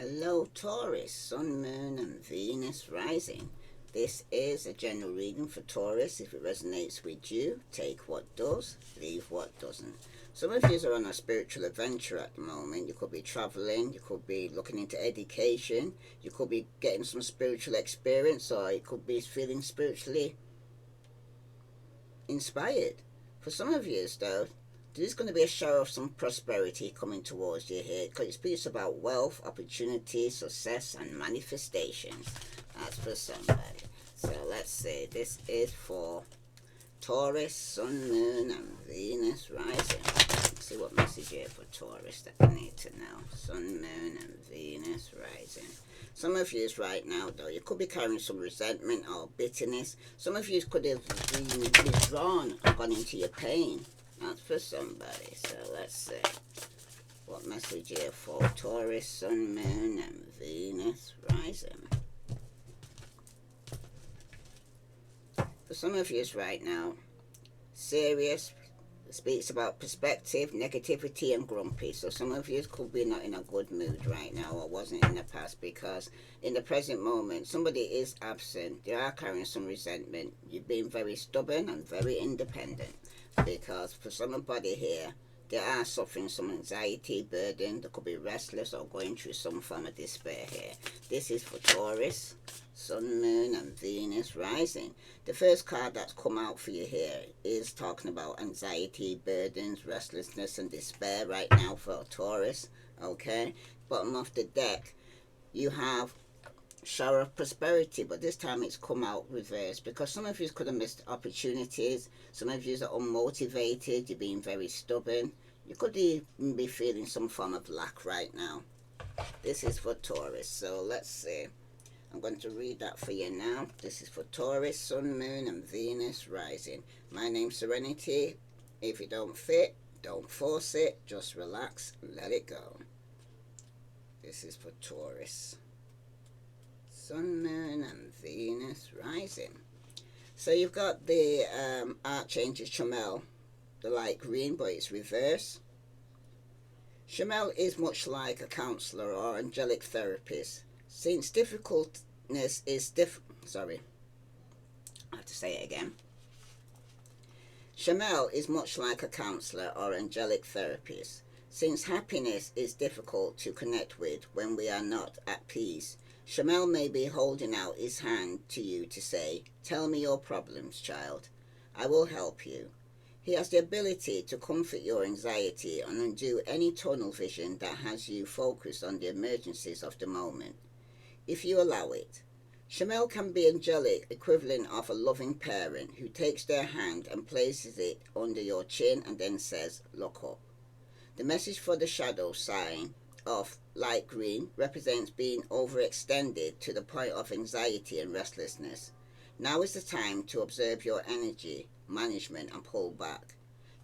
Hello Taurus, Sun, Moon and Venus rising. This is a general reading for Taurus. If it resonates with you, take what does, leave what doesn't. Some of you are on a spiritual adventure at the moment. You could be traveling, you could be looking into education, you could be getting some spiritual experience, or you could be feeling spiritually inspired. For some of you, though, there's going to be a shower of some prosperity coming towards you here, because it speaks about wealth, opportunity, success, and manifestations. That's for somebody. So let's see. This is for Taurus, Sun, Moon, and Venus rising. Let's see what message here for Taurus that I need to know. Sun, Moon, and Venus rising. Some of you right now, though, you could be carrying some resentment or bitterness. Some of you could have been withdrawn and gone into your pain. That's for somebody. So let's see what message here for Taurus, Sun, Moon, and Venus rising. For some of you right now, serious, speaks about perspective, negativity, and grumpy. So some of you could be not in a good mood right now, or wasn't in the past, because in the present moment, somebody is absent. They are carrying some resentment. You've been very stubborn and very independent, because for somebody here, they are suffering some anxiety, burden. They could be restless or going through some form of despair here. This is for Taurus, Sun, Moon, and Venus rising. The first card that's come out for you here is talking about anxiety, burdens, restlessness, and despair right now for Taurus. Okay? Bottom of the deck, you have shower of prosperity, but this time it's come out reversed, because some of you could have missed opportunities. Some of you are unmotivated. You're being very stubborn. You could even be feeling some form of lack right now. This is for Taurus. So let's see. I'm going to read that for you now. This is for Taurus, Sun, Moon, and Venus rising. My name's Serenity. If it don't fit, don't force it. Just relax and let it go. This is for Taurus, Sun, Moon, and Venus rising. So you've got the Archangel Chamel, the light green, but it's reverse. Chamel is much like a counselor or angelic therapist. Since difficultness is I have to say it again. Chamel is much like a counselor or angelic therapist. Since happiness is difficult to connect with when we are not at peace, Chamel may be holding out his hand to you to say, "Tell me your problems, child. I will help you." He has the ability to comfort your anxiety and undo any tunnel vision that has you focused on the emergencies of the moment, if you allow it. Chamel can be angelic, equivalent of a loving parent who takes their hand and places it under your chin and then says, "Look up." The message for the shadow sign of light green represents being overextended to the point of anxiety and restlessness. Now is the time to observe your energy management and pull back.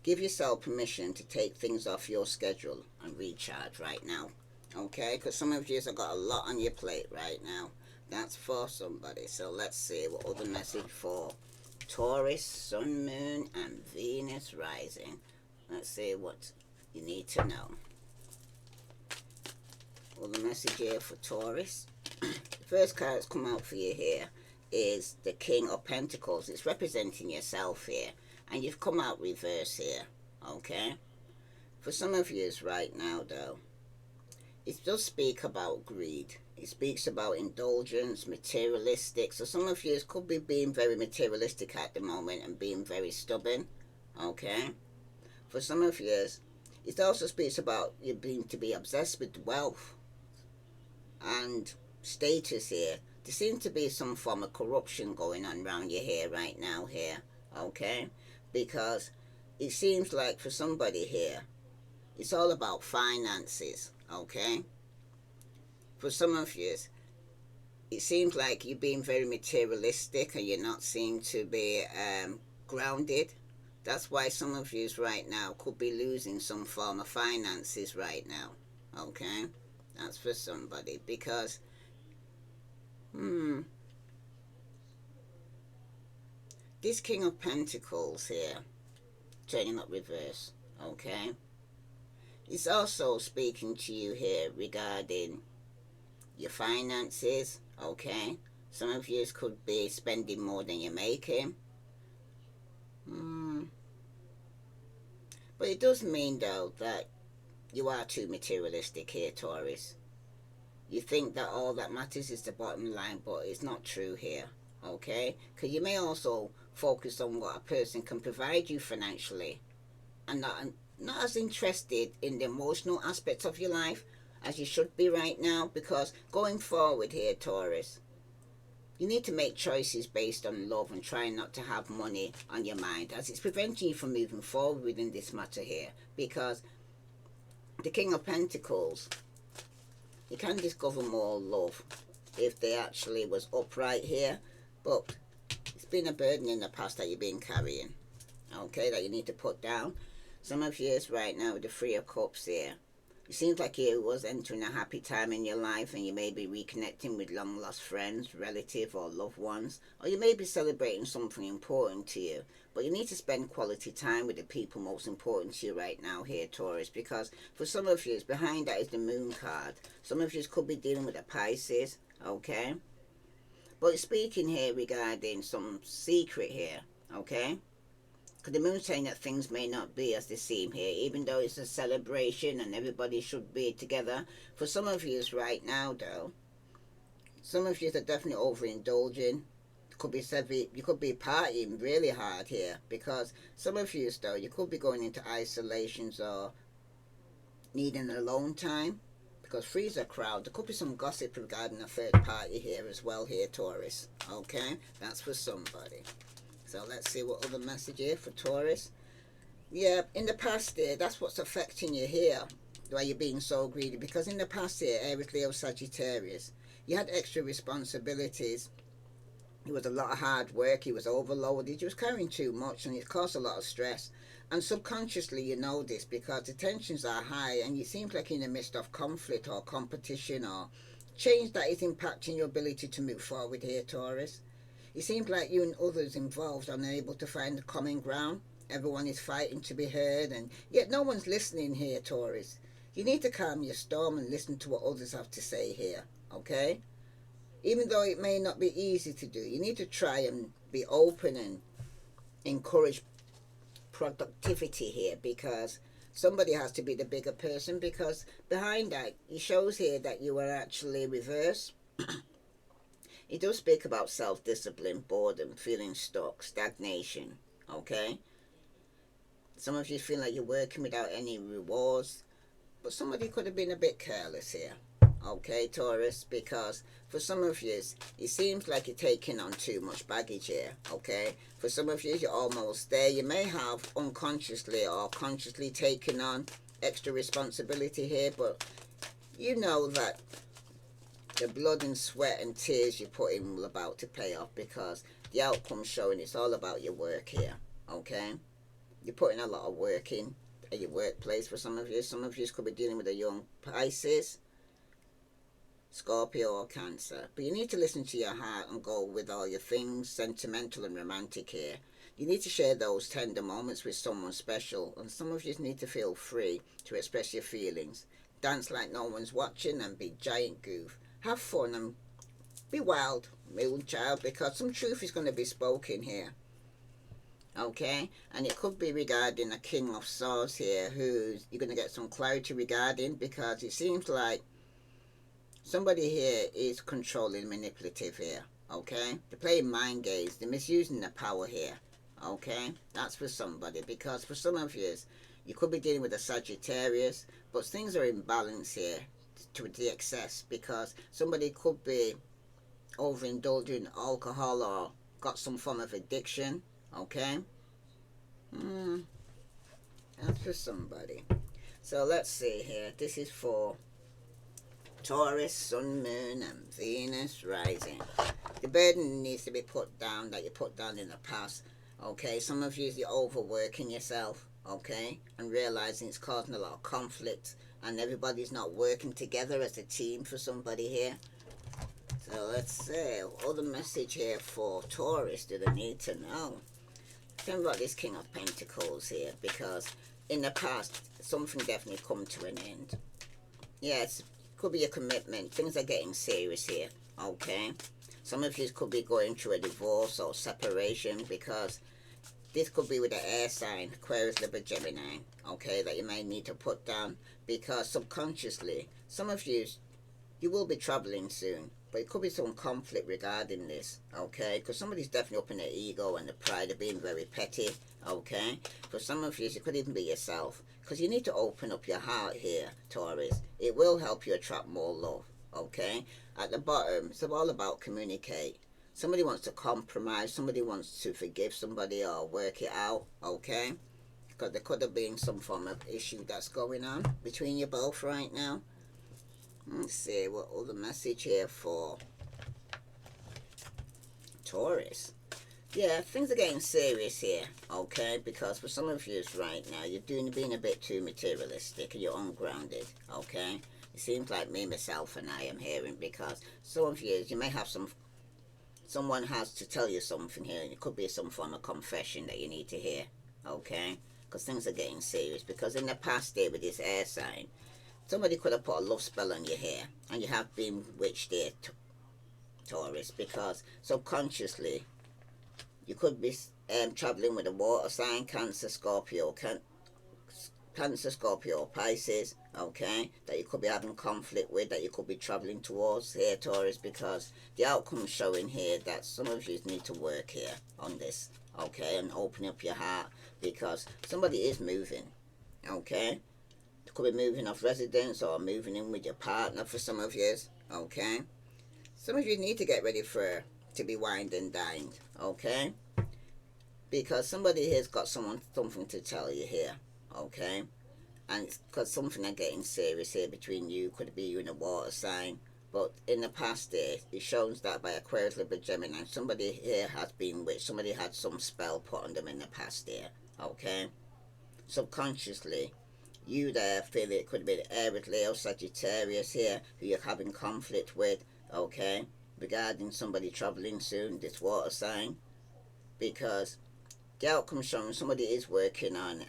Give yourself permission to take things off your schedule and recharge right now. Okay? Because some of you have got a lot on your plate right now. That's for somebody. So let's see what other message for Taurus, Sun, Moon, and Venus rising. Let's see what you need to know. Well, the message here for Taurus. The first card that's come out for you here is the King of Pentacles. It's representing yourself here, and you've come out reverse here. Okay? For some of you right now, though, it does speak about greed. It speaks about indulgence, materialistic. So some of you could be being very materialistic at the moment and being very stubborn. Okay? For some of you, it also speaks about you being to be obsessed with wealth and status here. There seems to be some form of corruption going on around your hair right now here. Okay? Because it seems like for somebody here, it's all about finances. Okay? For some of you, it seems like you're being very materialistic and you're not seem to be grounded. That's why some of you right now could be losing some form of finances right now. Okay? That's for somebody. Because, this King of Pentacles here, turning up reverse. Okay? It's also speaking to you here regarding your finances, okay? Some of you could be spending more than you're making. But it does mean, though, that you are too materialistic here, Taurus. You think that all that matters is the bottom line, but it's not true here, okay? Because you may also focus on what a person can provide you financially, and not as interested in the emotional aspects of your life as you should be right now. Because going forward here, Taurus, you need to make choices based on love and try not to have money on your mind, as it's preventing you from moving forward within this matter here. Because the King of Pentacles, you can discover more love if they actually was upright here, but it's been a burden in the past that you've been carrying, okay, that you need to put down. Some of you right now with the Three of Cups here, it seems like you was entering a happy time in your life, and you may be reconnecting with long lost friends, relatives or loved ones, or you may be celebrating something important to you. But you need to spend quality time with the people most important to you right now here, Taurus, because for some of you, behind that is the Moon card. Some of you could be dealing with a Pisces, okay? But it's speaking here regarding some secret here, okay? Because the Moon's saying that things may not be as they seem here, even though it's a celebration and everybody should be together. For some of you right now, though, some of you are definitely overindulging. You could be partying really hard here, because some of you, though, you could be going into isolations or needing alone time. Because three's a crowd. There could be some gossip regarding a third party here as well here, Taurus. Okay? That's for somebody. So let's see what other message here for Taurus. Yeah, in the past here, that's what's affecting you here, why you're being so greedy. Because in the past here, Aries, Leo, Sagittarius, you had extra responsibilities. It was a lot of hard work. You was overloaded. You was carrying too much, and it caused a lot of stress. And subconsciously, you know this because the tensions are high, and you seem like in the midst of conflict or competition or change that is impacting your ability to move forward here, Taurus. It seems like you and others involved are unable to find the common ground. Everyone is fighting to be heard, and yet no one's listening here, Taurus. You need to calm your storm and listen to what others have to say here, okay? Even though it may not be easy to do, you need to try and be open and encourage productivity here, because somebody has to be the bigger person. Because behind that, it shows here that you are actually reverse. It does speak about self-discipline, boredom, feeling stuck, stagnation, okay? Some of you feel like you're working without any rewards, but somebody could have been a bit careless here, okay, Taurus? Because for some of you, it seems like you're taking on too much baggage here, okay? For some of you, you're almost there. You may have unconsciously or consciously taken on extra responsibility here, but you know that the blood and sweat and tears you put in will about to pay off, because the outcome's showing it's all about your work here, okay? You're putting a lot of work in at your workplace. For some of you could be dealing with a young Pisces, Scorpio or Cancer. But you need to listen to your heart and go with all your things, sentimental and romantic here. You need to share those tender moments with someone special, and some of you need to feel free to express your feelings. Dance like no one's watching and be giant goof. Have fun and be wild, moon child, because some truth is going to be spoken here. Okay? And it could be regarding a King of Swords here, who you're going to get some clarity regarding, because it seems like somebody here is controlling, manipulative here. Okay? They're playing mind games. They're misusing their power here. Okay? That's for somebody. Because for some of you could be dealing with a Sagittarius, but things are in balance here to the excess, because somebody could be overindulging alcohol or got some form of addiction. Okay? That's for somebody. So let's see here. This is for Taurus, Sun, Moon, and Venus rising. The burden needs to be put down that you put down in the past. Okay? Some of you, you're overworking yourself. Okay? And realizing it's causing a lot of conflict, and everybody's not working together as a team for somebody here. So let's see, what other message here for Taurus do they need to know? Tell me about this King of Pentacles here, because in the past, something definitely come to an end. Yes, Could be a commitment. Things are getting serious here, okay? Some of you could be going through a divorce or separation, because this could be with the air sign, Aquarius, Libra, Gemini, okay, that you may need to put down, because subconsciously, some of you will be traveling soon, but it could be some conflict regarding this, okay, because somebody's definitely up in their ego and the pride of being very petty, okay. For some of you, it could even be yourself, because you need to open up your heart here, Taurus. It will help you attract more love, okay. At the bottom, it's all about communicate. Somebody wants to compromise, somebody wants to forgive somebody or work it out, okay, because there could have been some form of issue that's going on between you both right now. Let's see what other message here for Taurus. Yeah, things are getting serious here, okay? Because for some of you right now, you're being a bit too materialistic and you're ungrounded, okay? It seems like me, myself, and I am hearing, because some of you may have someone has to tell you something here, and it could be some form of confession that you need to hear, okay? Because things are getting serious. Because in the past day with this air sign, somebody could have put a love spell on your hair, and you have been witched there, Taurus, because subconsciously you could be traveling with a water sign, Cancer, Scorpio, Cancer, Scorpio, Pisces, okay, that you could be having conflict with, that you could be traveling towards here, Taurus, because the outcome showing here that some of you need to work here on this, okay, and open up your heart, because somebody is moving, okay. Could be moving off residence or moving in with your partner for some of you, okay. Some of you need to get ready to be wined and dined, okay, because somebody here's got something to tell you here, okay, and it's because something are getting serious here between you. Could be you in a water sign, but in the past day it shows that by Aquarius, Libra, Gemini, somebody here has been witched. Somebody had some spell put on them in the past year, okay. Subconsciously, you there feel it could be the Aries, Leo, Sagittarius here, who you're having conflict with, okay, regarding somebody traveling soon, this water sign, because the outcome showing somebody is working on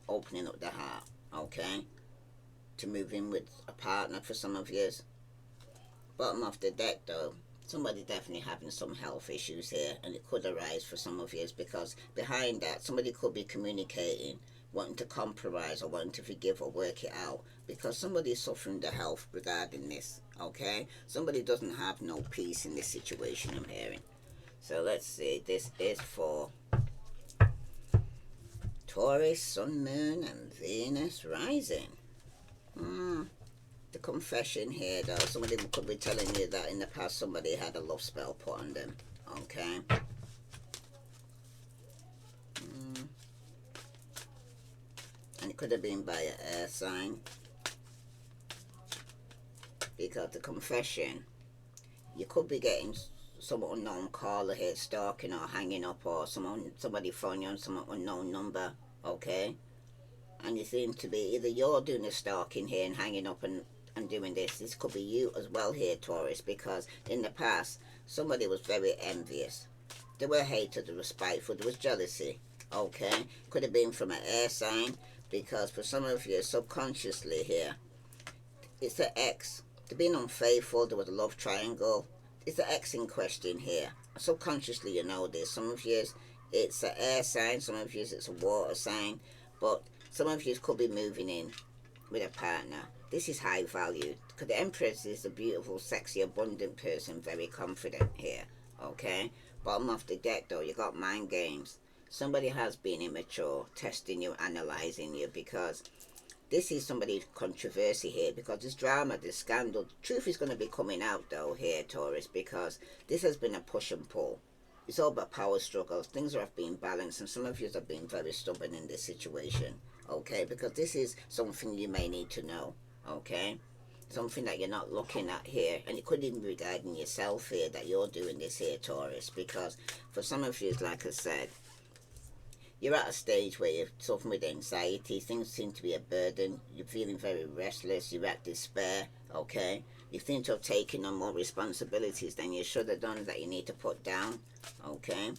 opening up the heart, okay, to move in with a partner for some of you. Bottom of the deck though, somebody definitely having some health issues here, and it could arise for some of you, because behind that somebody could be communicating, wanting to compromise or wanting to forgive or work it out, because somebody is suffering the health regarding this, okay. Somebody doesn't have no peace in this situation, I'm hearing. So let's see, this is for Taurus, Sun, Moon, and Venus rising. The confession here though, somebody could be telling you that in the past somebody had a love spell put on them, okay. And it could have been by an air sign, because the confession, you could be getting some unknown caller here stalking or hanging up, or somebody phoning you on some unknown number, okay, and you seem to be, either you're doing the stalking here and hanging up and doing this could be you as well here, Taurus, because in the past somebody was very envious, they were hated, they were spiteful, there was jealousy, okay. Could have been from an air sign, because for some of you subconsciously here, it's the ex, they're being unfaithful, there was a love triangle, it's the ex in question here. Subconsciously you know this. Some of you it's an air sign, some of you it's a water sign, but some of you could be moving in with a partner. This is high value, because the Empress is a beautiful, sexy, abundant person, very confident here, okay. Bottom of the deck though, you got mind games. Somebody has been immature, testing you, analyzing you, because this is somebody's controversy here, because this drama, this scandal, truth is going to be coming out though here, Taurus, because this has been a push and pull. It's all about power struggles. Things have been balanced, and some of you have been very stubborn in this situation, okay, because this is something you may need to know, okay, something that you're not looking at here, and it could even be regarding yourself here, that you're doing this here, Taurus, because for some of you, like I said, you're at a stage where you're suffering with anxiety, things seem to be a burden, you're feeling very restless, you're at despair, okay, you seem to have taken on more responsibilities than you should have done, that you need to put down, okay.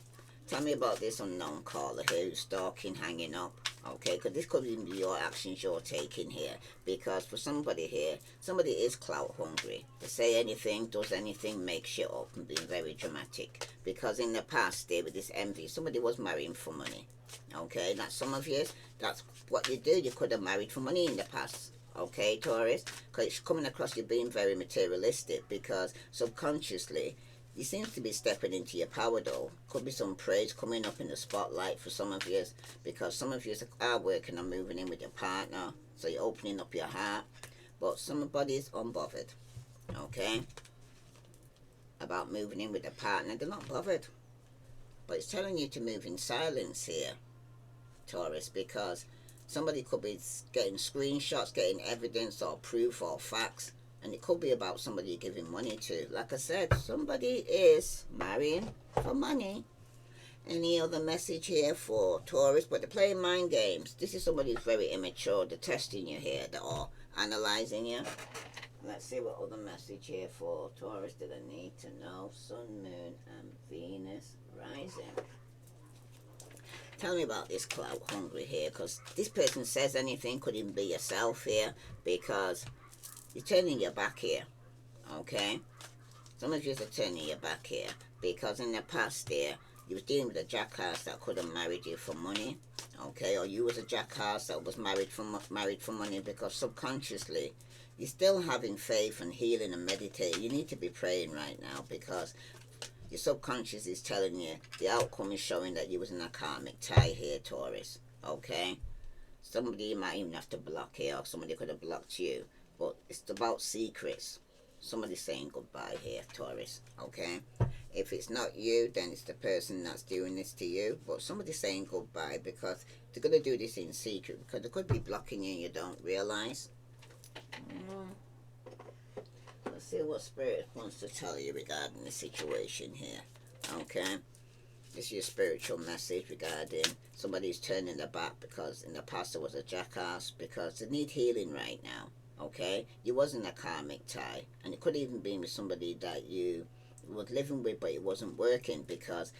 Tell me about this unknown caller here who's stalking, hanging up, Okay, because this could be your actions you're taking here. Because for somebody here, somebody is clout hungry. They say anything, does anything, make shit up, and being very dramatic. Because in the past, there with this envy, somebody was marrying for money. Okay, that's some of you. That's what you do. You could have married for money in the past. Okay, Taurus, because it's coming across you being very materialistic. Because subconsciously, you seem to be stepping into your power though. Could be some praise coming up in the spotlight for some of you, because some of you are working on moving in with your partner, so you're opening up your heart. But somebody's unbothered, okay, about moving in with a partner. They're not bothered, but it's telling you to move in silence here, Taurus, because somebody could be getting screenshots, getting evidence or proof or facts, and it could be about somebody you're giving money to. Like I said, somebody is marrying for money. Any other message here for Taurus? But they're playing mind games. This is somebody who's very immature. They're testing you here. They're all analyzing you. Let's see what other message here for Taurus did I need to know. Sun, Moon, and Venus rising. Tell me about this clout hungry here, because this person says anything, could even be yourself here, because you're turning your back here, okay? Some of you are turning your back here, because in the past there, you was dealing with a jackass that could have married you for money, okay? Or you was a jackass that was married for money, because subconsciously, you're still having faith and healing and meditating. You need to be praying right now, because your subconscious is telling you the outcome is showing that you was in a karmic tie here, Taurus, okay? Somebody you might even have to block here, or somebody could have blocked you. But it's about secrets. Somebody's saying goodbye here, Taurus, okay? If it's not you, then it's the person that's doing this to you. But somebody's saying goodbye, because they're going to do this in secret, because they could be blocking you and you don't realize. Let's see what Spirit wants to tell you regarding the situation here, okay? This is your spiritual message regarding somebody's turning their back, because in the past there was a jackass, because they need healing right now. Okay, you wasn't a karmic tie, and it could even be with somebody that you was living with, but it wasn't working. Because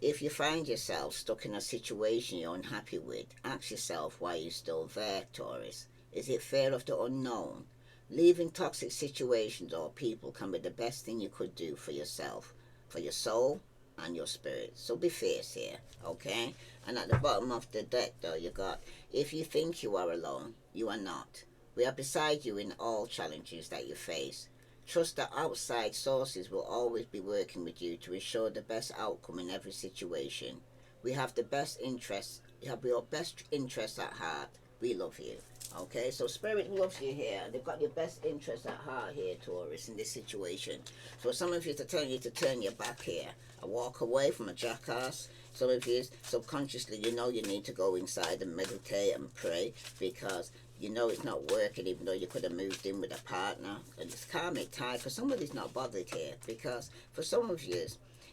if you find yourself stuck in a situation you're unhappy with, ask yourself why you're still there, Taurus. Is it fear of the unknown? Leaving toxic situations or people can be the best thing you could do for yourself, for your soul and your spirit. So be fierce here, okay? And at the bottom of the deck though, you got, if you think you are alone, you are not. We are beside you in all challenges that you face. Trust that outside sources will always be working with you to ensure the best outcome in every situation. We have the best interests, you have your best interests at heart. We love you. Okay, so Spirit loves you here. They've got your best interests at heart here, Taurus, in this situation. So some of you are telling you to turn your back here and walk away from a jackass. Some of you, subconsciously, you know you need to go inside and meditate and pray, because you know it's not working, even though you could have moved in with a partner. And it's karmic tie, because somebody's not bothered here. Because for some of you,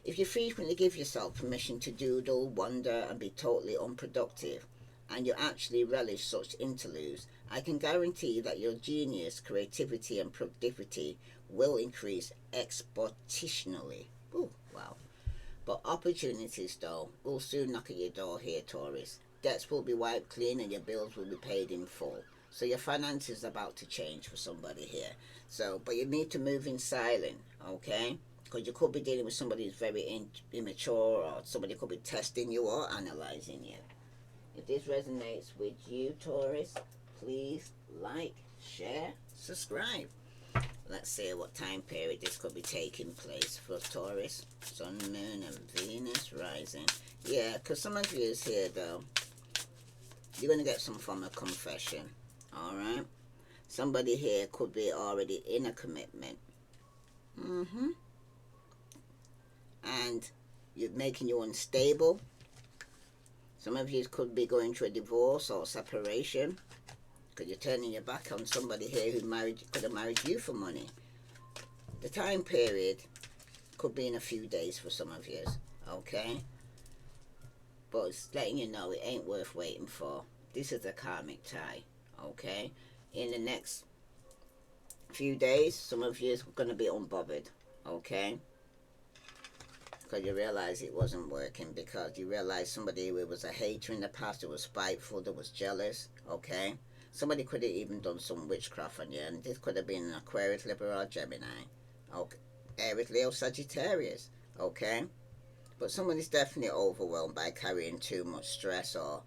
if you frequently give yourself permission to doodle, wonder, and be totally unproductive, and you actually relish such interludes, I can guarantee that your genius, creativity, and productivity will increase exponentially. Ooh, wow. But opportunities, though, will soon knock at your door here, Taurus. Debts will be wiped clean and your bills will be paid in full. So your finances are about to change for somebody here. So, but you need to move in silent, okay? Because you could be dealing with somebody who's very immature, or somebody could be testing you or analyzing you. If this resonates with you, Taurus, please like, share, subscribe. Let's see what time period this could be taking place for Taurus. Sun, Moon, and Venus rising. Yeah, because some of you is here, though. You're going to get some form of confession. Alright? Somebody here could be already in a commitment. And you're making you unstable. Some of you could be going through a divorce or separation, because you're turning your back on somebody here who could have married you for money. The time period could be in a few days for some of you, okay? But it's letting you know it ain't worth waiting for. This is a karmic tie, okay? In the next few days, some of you is going to be unbothered, okay? because you realize it wasn't working, because you realize somebody who was a hater in the past, who was spiteful, that was jealous, okay? Somebody could have even done some witchcraft on you, and this could have been an Aquarius, Libra, or Gemini, okay? Aries, Leo, Sagittarius, okay? But someone is definitely overwhelmed by carrying too much stress, or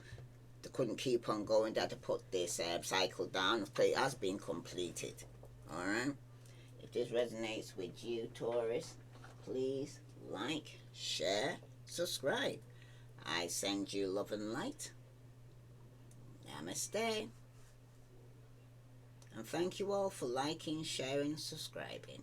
they couldn't keep on going. They had to put this cycle down. It has been completed, alright? If this resonates with you, Taurus, please like, share, subscribe. I send you love and light. Namaste. And thank you all for liking, sharing, subscribing.